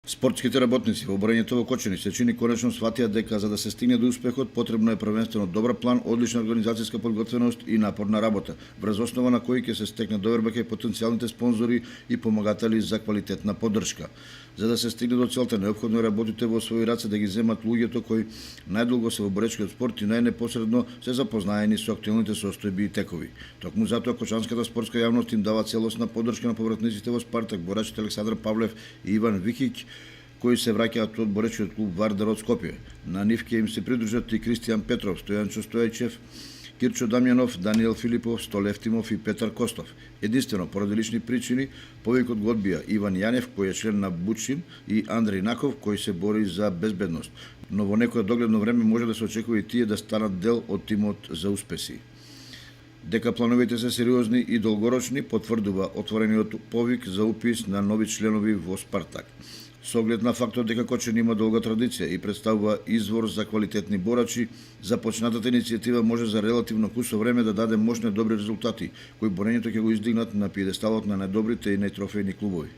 Спортските работници во борењето во Кочани се чини конечно сватија дека за да се стигне до успехот потребно е првенствено добар план, одлична организацијска подготвеност и напорна работа, врз основа на кој ќе се стекне доверба кај потенцијалните спонзори и помагатели за квалитетна поддршка. За да се стигне до целта неопходно е работите во своји раце да ги земат луѓето кои најдолго се во боречкиот спорт и најнепосредно се запознаени со актуелните состојби и текови. Токму затоа кочанската спортска јавност им дава целосна поддршка на повратниците во Спартак, борачите Александар Павлев и Иван Викиќ, кои се враќаат од боречкиот клуб Вардар од Скопје. На нив ќе им се придружат и Кристијан Петров, Стојанчо Стојачев, Кирчо Дамјанов, Даниел Филипов, Столев Тимов и Петар Костов. Единствено, поради лични причини, повикот го одбија Иван Јанев, кој е член на Бучин, и Андреј Наков, кој се бори за безбедност. Но во некое догледно време може да се очекува и тие да станат дел од тимот за успеси. Дека плановите се сериозни и долгорочни, потврдува отворениот повик за упис на нови членови во Спартак. Со оглед на фактот дека Кочани има долга традиција и представува извор за квалитетни борачи, започнатата иницијатива може за релативно кусо време да даде мощни добри резултати, кои борењето ќе го издигнат на пиедесталот на најдобрите и најтрофејни клубови.